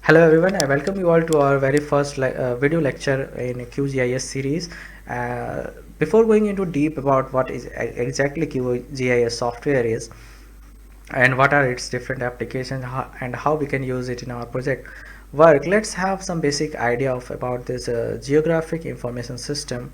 Hello everyone, I welcome you all to our very first video lecture in QGIS series. Before going into deep about what is exactly QGIS software is and what are its different applications and how we can use it in our project work, let's have some basic idea of about this geographic information system,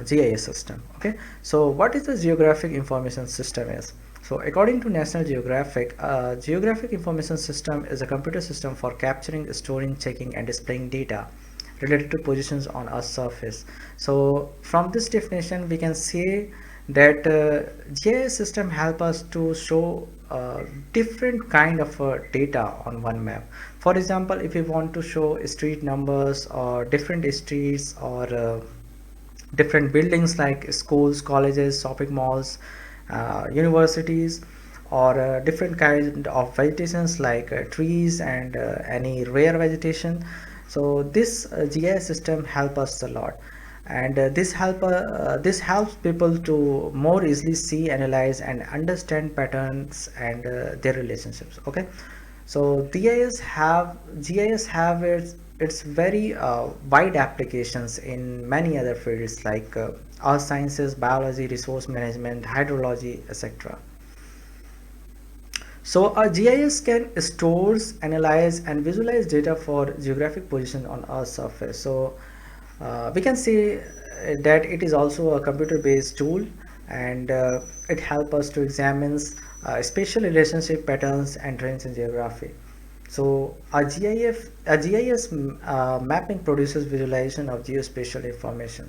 GIS system. Okay, so what is the geographic information system is? So according to National Geographic, geographic information system is a computer system for capturing, storing, checking and displaying data related to positions on Earth's surface. So from this definition we can say that GIS system help us to show different kind of data on one map. For example, if we want to show street numbers or different streets or different buildings like schools, colleges, shopping malls, universities, or different kind of vegetations like trees and any rare vegetation. So this GIS system help us a lot, and this helps people to more easily see, analyze, and understand patterns and their relationships. Okay, so GIS have its very wide applications in many other fields like earth sciences, biology, resource management, hydrology, etc. So a GIS can stores, analyze, and visualize data for geographic position on Earth's surface. So we can say that it is also a computer-based tool, and it helps us to examine spatial relationship patterns and trends in geography. So a GIS mapping produces visualization of geospatial information.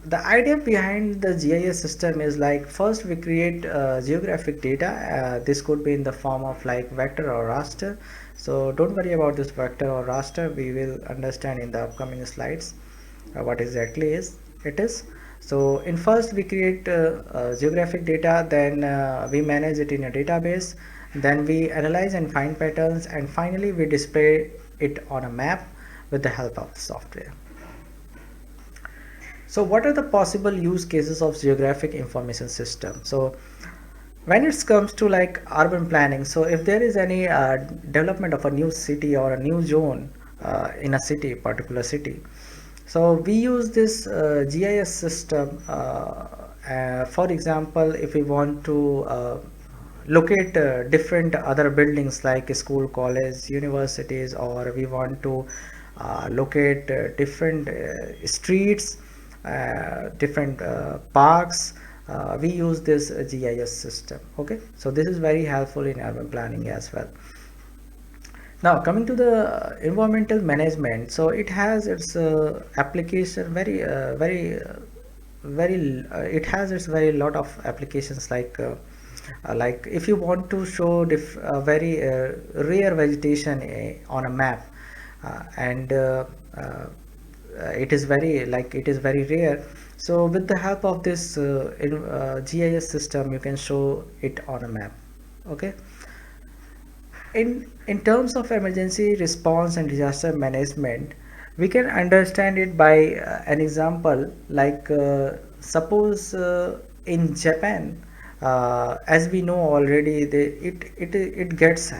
The idea behind the GIS system is like first we create geographic data. This could be in the form of like vector or raster. So don't worry about this vector or raster. We will understand in the upcoming slides what exactly is it is. So in first we create geographic data, then we manage it in a database, then we analyze and find patterns, and finally we display it on a map with the help of software. So what are the possible use cases of geographic information system? So when it comes to like urban planning, so if there is any development of a new city or a new zone in a city, particular city, so we use this GIS system. For example, if we want to locate different other buildings like school, college, universities, or we want to locate different streets, different parks, we use this GIS system. Okay, so this is very helpful in urban planning as well. Now coming to the environmental management, so it has its application it has its very lot of applications like if you want to show very rare vegetation on a map, and it is very rare. So with the help of this GIS system you can show it on a map. Okay, in terms of emergency response and disaster management, we can understand it by an example like suppose in Japan, as we know already, it gets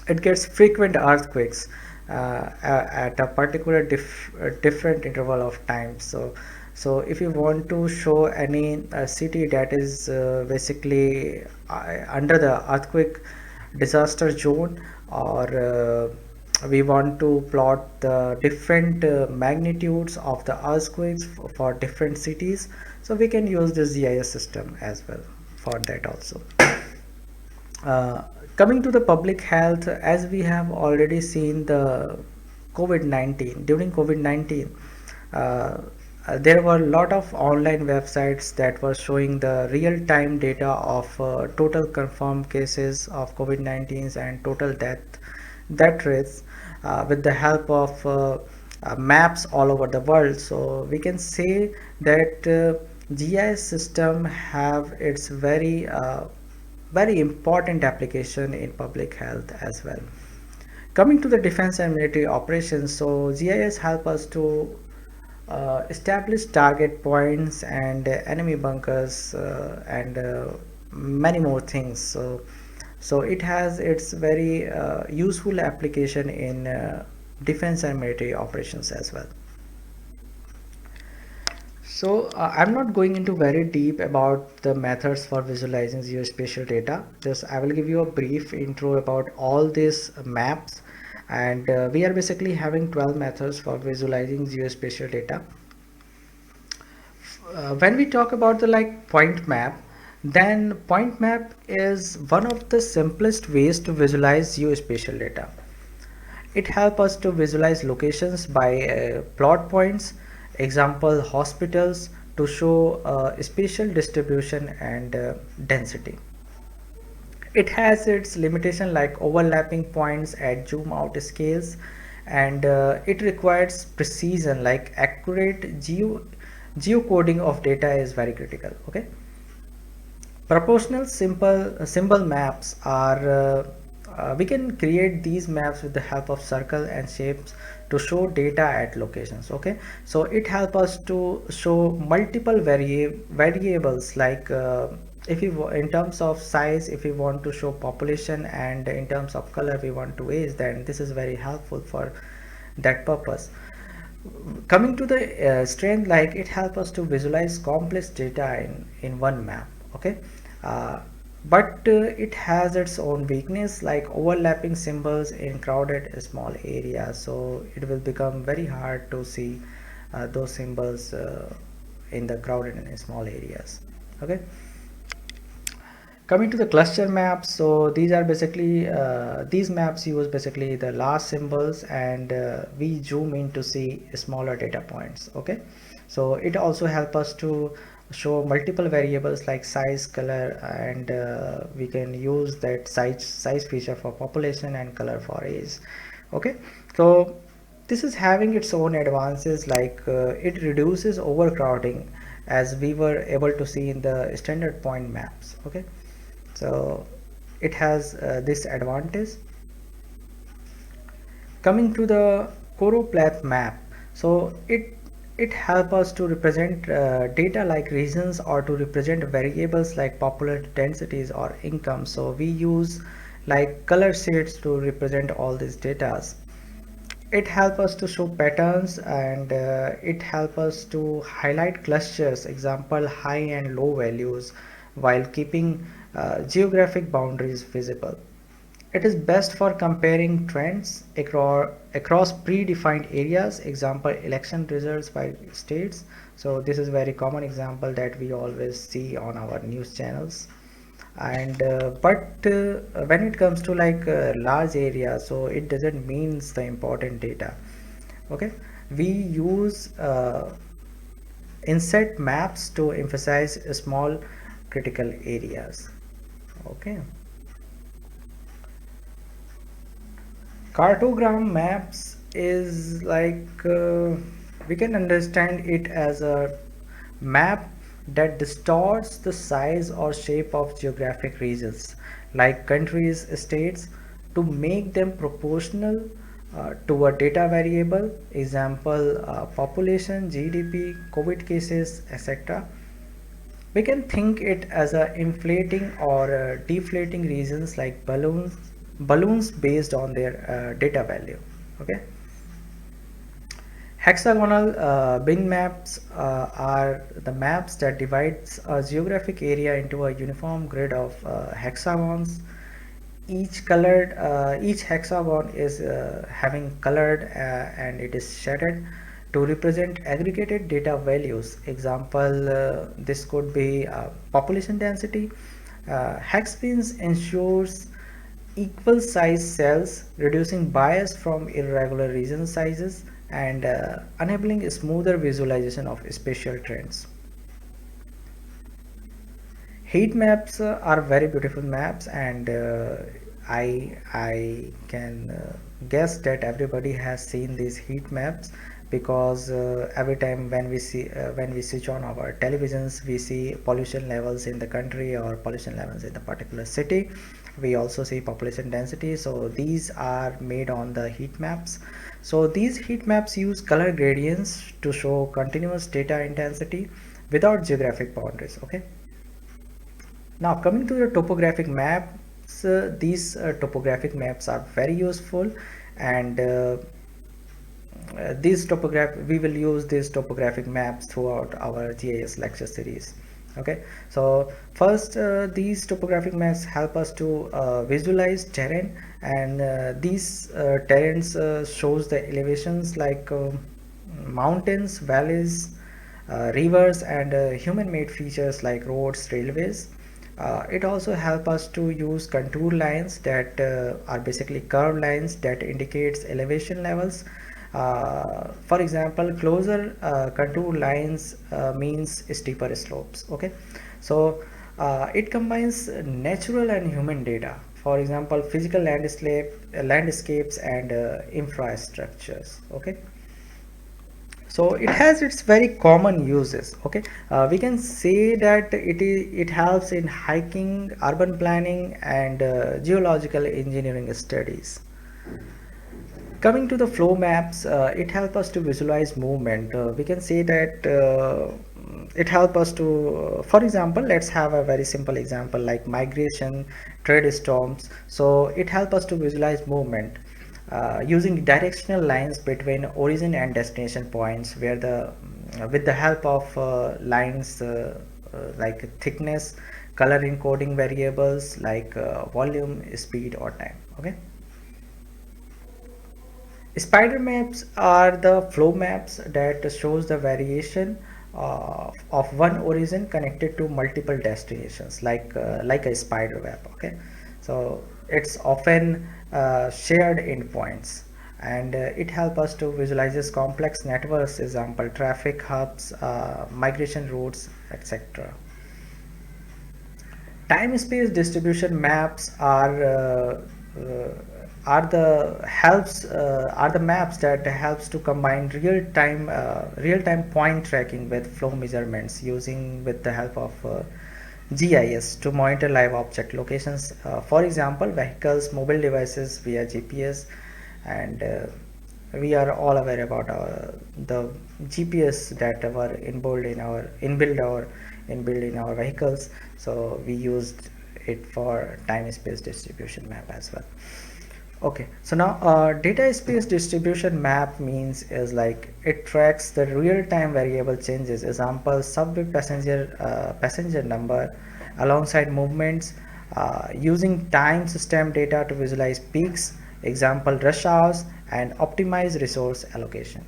it gets frequent earthquakes at a particular different interval of time. So if you want to show any city that is basically under the earthquake disaster zone, or we want to plot the different magnitudes of the earthquakes for different cities, so we can use this GIS system as well for that also. uh, Coming to the public health, as we have already seen the COVID-19, during COVID-19, there were a lot of online websites that were showing the real-time data of total confirmed cases of COVID-19 and total death rates with the help of maps all over the world. So we can say that GIS system have its very important application in public health as well. Coming to the defense and military operations, so GIS help us to establish target points and enemy bunkers and many more things. So it has its very useful application in defense and military operations as well. So I'm not going into very deep about the methods for visualizing geospatial data. Just I will give you a brief intro about all these maps, and we are basically having 12 methods for visualizing geospatial data. When we talk about the like point map, then point map is one of the simplest ways to visualize geospatial data. It helps us to visualize locations by plot points, example hospitals, to show spatial distribution and density. It has its limitation like overlapping points at zoom out scales, and it requires precision like accurate geocoding of data is very critical. Okay. Proportional simple symbol maps are we can create these maps with the help of circle and shapes to show data at locations. Okay, so it helps us to show multiple variables like if you in terms of size, if we want to show population, and in terms of color we want to age, then this is very helpful for that purpose. Coming to the strength, like it helps us to visualize complex data in one map. Okay, uh, but it has its own weakness like overlapping symbols in crowded small areas, so it will become very hard to see those symbols in the crowded and small areas. Okay, coming to the cluster maps, so these are basically these maps use basically the large symbols, and we zoom in to see smaller data points. Okay, so it also helps us to show multiple variables like size, color, and we can use that size feature for population and color for age. Okay, so this is having its own advances like it reduces overcrowding, as we were able to see in the standard point maps. Okay, so it has this advantage. Coming to the choropleth map, so it helps us to represent data like regions, or to represent variables like population densities or income. So we use like color shades to represent all these data. It helps us to show patterns, and it helps us to highlight clusters, example high and low values, while keeping geographic boundaries visible. It is best for comparing trends across predefined areas, example election results by states. So this is very common example that we always see on our news channels. And but when it comes to like large area, so it doesn't means the important data. Okay, we use inset maps to emphasize small critical areas. Okay, cartogram maps is like we can understand it as a map that distorts the size or shape of geographic regions like countries, states, to make them proportional to a data variable, example population, GDP, COVID cases, etc. We can think it as a inflating or deflating regions like balloons based on their data value. Okay, hexagonal bin maps are the maps that divides a geographic area into a uniform grid of hexagons. Each hexagon is having colored and it is shaded to represent aggregated data values, example this could be population density. Hex bins ensures equal size cells, reducing bias from irregular region sizes, and enabling smoother visualization of spatial trends. Heat maps are very beautiful maps, and I can guess that everybody has seen these heat maps, because every time when we switch on our televisions, we see pollution levels in the country or pollution levels in the particular city. We also see population density, so these are made on the heat maps. So these heat maps use color gradients to show continuous data intensity without geographic boundaries. Okay, now coming to the topographic map, these topographic maps are very useful, and these topograph we will use these topographic maps throughout our GIS lecture series. Okay, so first, these topographic maps help us to visualize terrain, and these terrains shows the elevations like mountains, valleys, rivers, and human-made features like roads, railways. It also helps us to use contour lines that are basically curved lines that indicates elevation levels. For example, closer contour lines means steeper slopes. Okay, so it combines natural and human data. For example, physical landscapes and infrastructures. Okay, so it has its very common uses. Okay, we can say that it helps in hiking, urban planning, and geological engineering studies. Coming to the flow maps, it helps us to visualize movement. We can say that it helps us to, for example, let's have a very simple example like migration, trade storms. So it helps us to visualize movement using directional lines between origin and destination points, where the with the help of lines like thickness, color encoding variables like volume, speed, or time. Okay. Spider maps are the flow maps that shows the variation of one origin connected to multiple destinations, like a spider web. Okay, so it's often shared endpoints, and it helps us to visualize complex networks, example traffic hubs, migration routes, etc. Time space distribution maps are the maps that helps to combine real time point tracking with flow measurements using with the help of GIS to monitor live object locations, for example vehicles, mobile devices via GPS. And we are all aware about the GPS that were inbuilt in our vehicles, so we used it for time space distribution map as well. Okay, so now data space distribution map means is like it tracks the real-time variable changes. Example, subway passenger number alongside movements, using time system data to visualize peaks. Example, rush hours, and optimize resource allocation.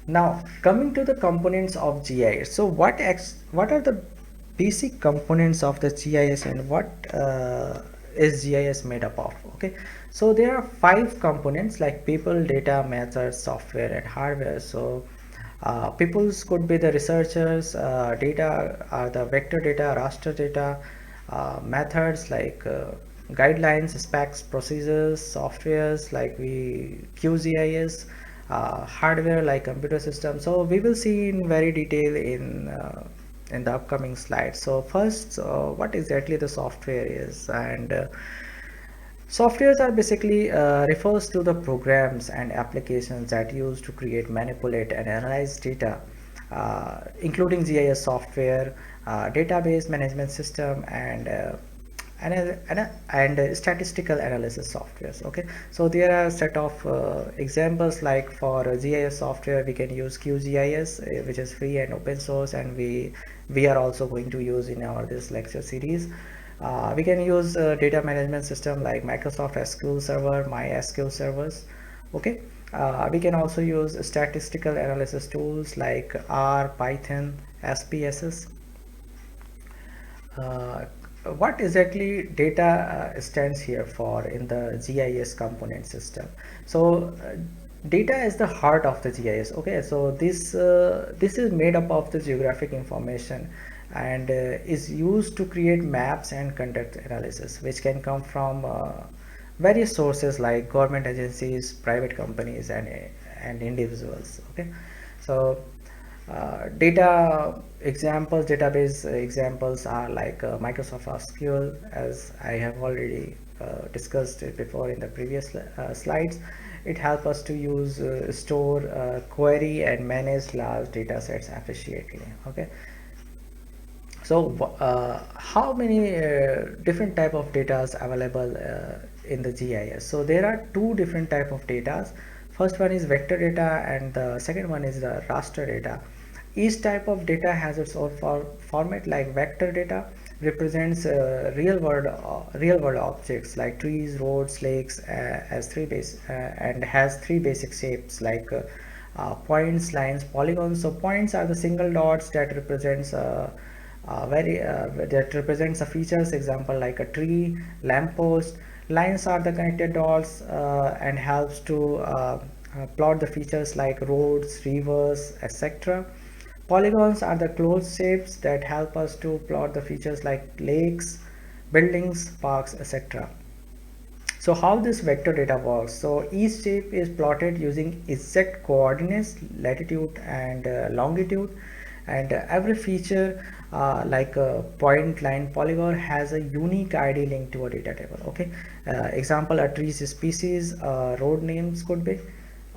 Now, coming to the components of GIS. So, what are the basic components of the GIS, and what is GIS made up of? Okay, so there are five components like people, data, methods, software, and hardware. So, peoples could be the researchers. Data are the vector data, raster data. Methods like guidelines, specs, procedures. Softwares like QGIS, hardware like computer system. So we will see in very detail in the upcoming slides. So first, what exactly the software is, and softwares are basically refers to the programs and applications that use to create, manipulate, and analyze data, including GIS software, database management system, and statistical analysis softwares. Okay, so there are a set of examples like for GIS software we can use QGIS, which is free and open source, and we are also going to use in our this lecture series. We can use data management system like Microsoft SQL Server, MySQL servers. Okay, we can also use statistical analysis tools like R, Python, SPSS. uh, what exactly data stands here for in the GIS component system? So data is the heart of the GIS. Okay, so this is made up of the geographic information, and is used to create maps and conduct analysis, which can come from various sources like government agencies, private companies, and individuals. Okay, so database examples are like Microsoft SQL, as I have already discussed it before in the previous slides. It helps us to use, store, query, and manage large data sets efficiently. Okay, So how many different type of data is available in the GIS? So there are two different type of data. First one is vector data and the second one is the raster data. Each type of data has its own format. Like vector data represents real world objects like trees, roads, lakes as and has three basic shapes like points, lines, polygons. So points are the single dots that represents a features, example like a tree, lamppost. Lines are the connected dots and helps to plot the features like roads, rivers, etc. Polygons are the closed shapes that help us to plot the features like lakes, buildings, parks, etc. So how this vector data works? So each shape is plotted using exact coordinates, latitude and longitude, and every feature like a point, line, polygon has a unique ID linked to a data table. Okay, example, a tree's species, road names could be.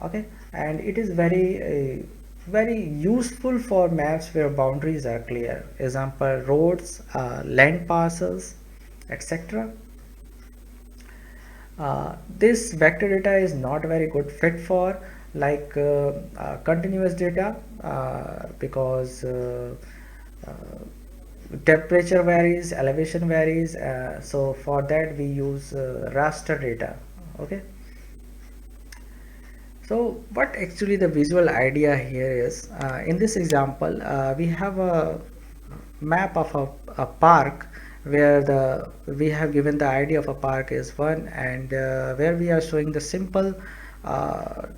Okay, and it is very useful for maps where boundaries are clear. Example, roads, land parcels, etc. This vector data is not very good fit for like continuous data because uh, temperature varies, elevation varies, so for that we use raster data. Okay, so what actually the visual idea here is, in this example we have a map of a park where we have given the idea of a park is one, and where we are showing the simple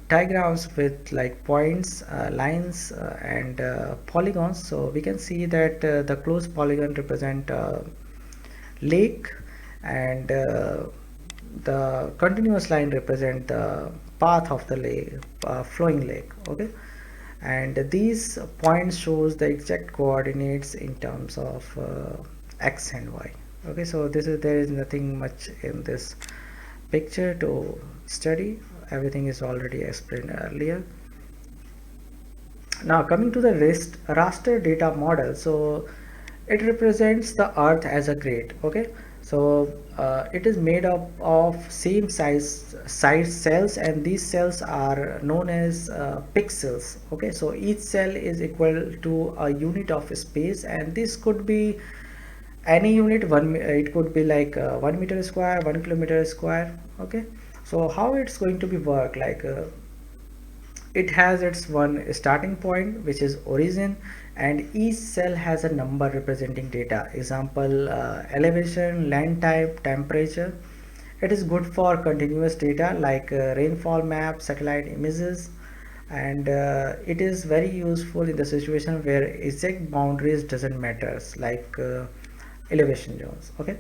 diagrams with like points, lines and polygons. So we can see that the closed polygon represent lake, and the continuous line represent the path of the lake, flowing lake. Okay, and these points shows the exact coordinates in terms of x and y. Okay, so there is nothing much in this picture to study, everything is already explained earlier. Now coming to the raster data model, so it represents the earth as a grid. Okay, so it is made up of same size cells, and these cells are known as pixels. Okay, so each cell is equal to a unit of space, and this could be any unit. It could be like 1 meter square, 1 kilometer square. Okay, so how it's going to be work like it has its one starting point which is origin, and each cell has a number representing data, example elevation, land type, temperature. It is good for continuous data like rainfall map, satellite images, and it is very useful in the situation where exact boundaries doesn't matters like elevation zones. Okay,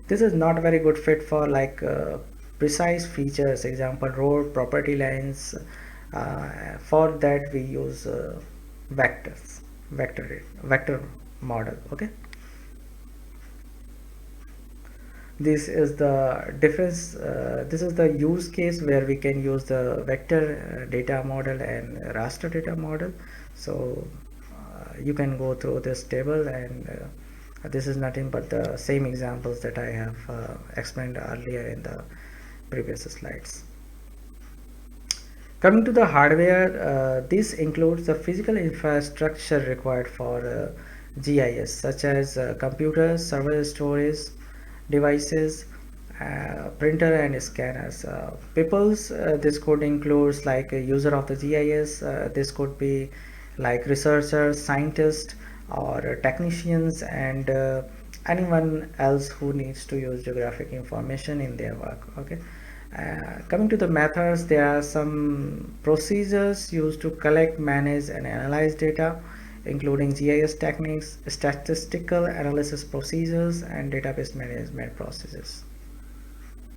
this is not very good fit for like precise features, example road, property lines. For that we use vector model. Okay, this is the difference, this is the use case where we can use the vector data model and raster data model. So you can go through this table, and this is nothing but the same examples that I have explained earlier in the previous slides. Coming to the hardware, this includes the physical infrastructure required for GIS, such as computers, server storage, devices, printer and scanners. This could include like a user of the GIS. This could be like researchers, scientists, or technicians, and anyone else who needs to use geographic information in their work. Okay. Coming to the methods, there are some procedures used to collect, manage, and analyze data, including GIS techniques, statistical analysis procedures, and database management processes.